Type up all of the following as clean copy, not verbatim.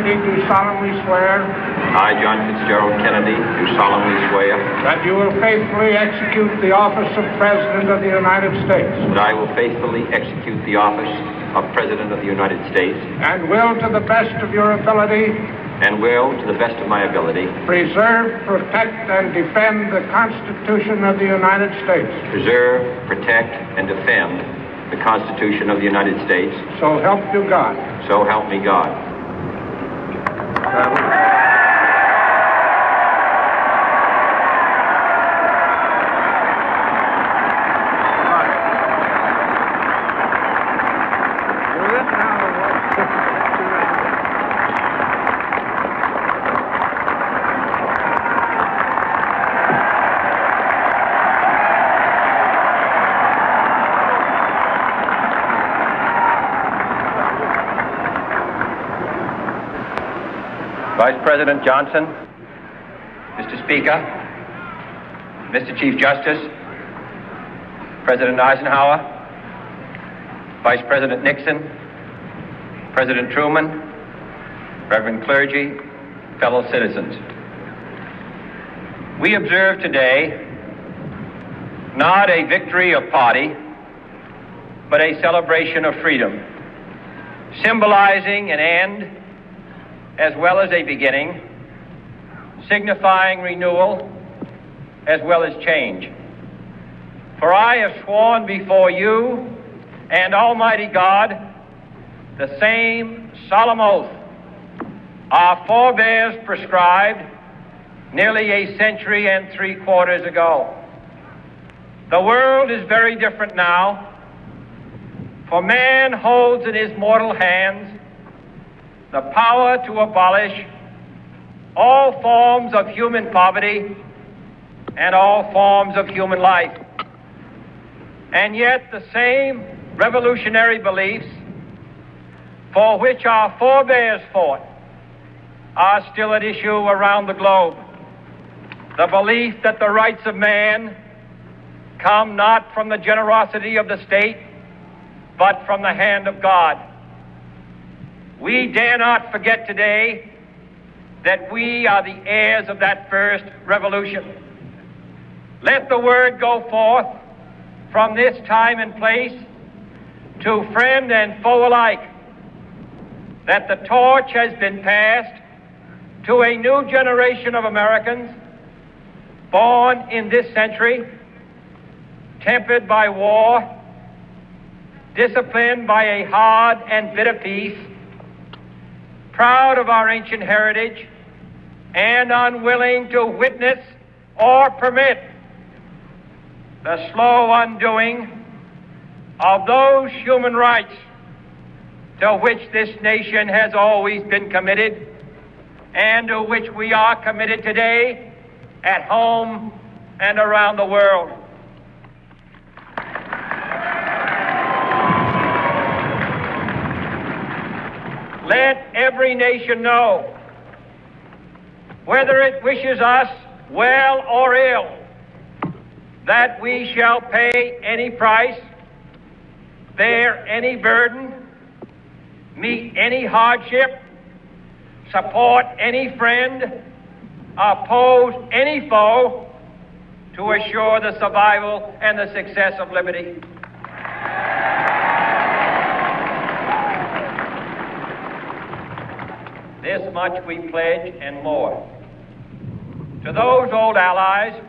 Kennedy, do solemnly swear I, John Fitzgerald Kennedy, do solemnly swear that you will faithfully execute the office of President of the United States that I will faithfully execute the office of President of the United States and will, to the best of your ability, and will, to the best of my ability, preserve, protect, and defend the Constitution of the United States. preserve, protect, and defend the Constitution of the United States. So help you God. So help me God. Vice President Johnson, Mr. Speaker, Mr. Chief Justice, President Eisenhower, Vice President Nixon, President Truman, Reverend clergy, fellow citizens. We observe today not a victory of party, but a celebration of freedom, symbolizing an end as well as a beginning, signifying renewal as well as change. For I have sworn before you and Almighty God the same solemn oath our forebears prescribed nearly a century and 3/4 ago. The world is very different now, for man holds in his mortal hands the power to abolish all forms of human poverty and all forms of human life. And yet the same revolutionary beliefs for which our forebears fought are still at issue around the globe. The belief that the rights of man come not from the generosity of the state, but from the hand of God. We dare not forget today that we are the heirs of that first revolution. Let the word go forth from this time and place to friend and foe alike that the torch has been passed to a new generation of Americans born in this century, tempered by war, disciplined by a hard and bitter peace, proud of our ancient heritage, and unwilling to witness or permit the slow undoing of those human rights to which this nation has always been committed and to which we are committed today at home and around the world. Let every nation know, whether it wishes us well or ill, that we shall pay any price, bear any burden, meet any hardship, support any friend, oppose any foe to assure the survival and the success of liberty. This much we pledge and more. To those old allies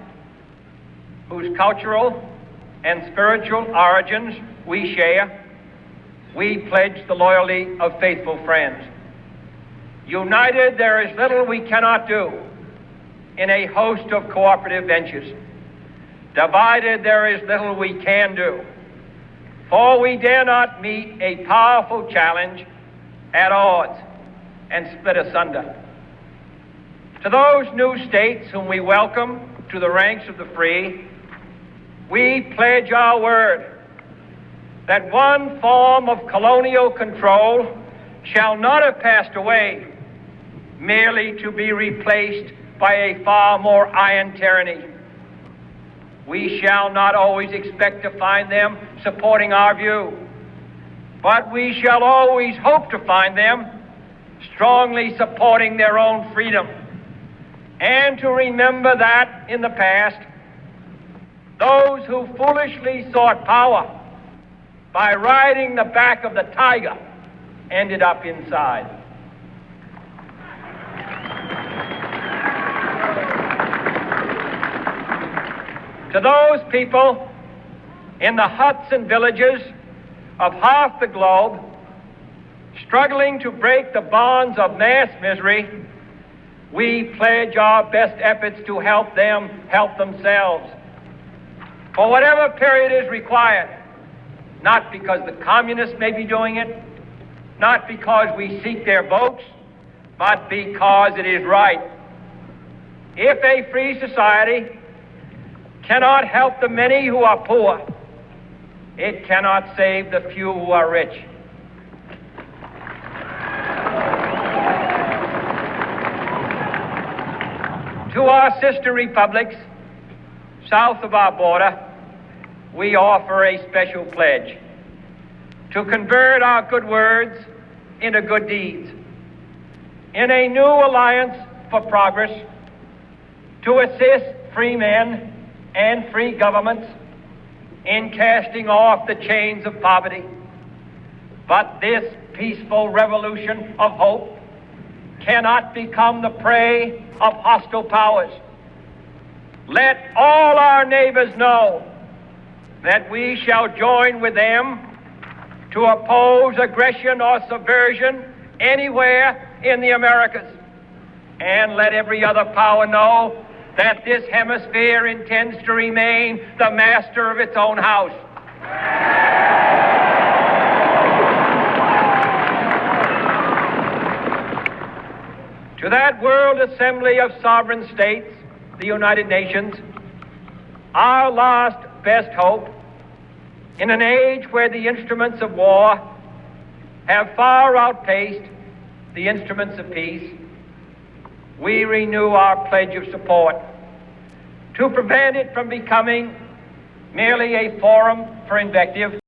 whose cultural and spiritual origins we share, we pledge the loyalty of faithful friends. United, there is little we cannot do in a host of cooperative ventures. Divided, there is little we can do, for we dare not meet a powerful challenge at odds and split asunder. To those new states whom we welcome to the ranks of the free, we pledge our word that one form of colonial control shall not have passed away merely to be replaced by a far more iron tyranny. We shall not always expect to find them supporting our view, but we shall always hope to find them strongly supporting their own freedom, and to remember that in the past, those who foolishly sought power by riding the back of the tiger ended up inside. To those people in the huts and villages of half the globe struggling to break the bonds of mass misery, we pledge our best efforts to help them help themselves for whatever period is required, not because the communists may be doing it, not because we seek their votes, but because it is right. If a free society cannot help the many who are poor, it cannot save the few who are rich. To our sister republics south of our border, we offer a special pledge to convert our good words into good deeds, in a new alliance for progress, to assist free men and free governments in casting off the chains of poverty. But this peaceful revolution of hope cannot become the prey of hostile powers. Let all our neighbors know that we shall join with them to oppose aggression or subversion anywhere in the Americas. And let every other power know that this hemisphere intends to remain the master of its own house. To that World Assembly of Sovereign States, the United Nations, our last best hope, in an age where the instruments of war have far outpaced the instruments of peace, we renew our pledge of support to prevent it from becoming merely a forum for invective,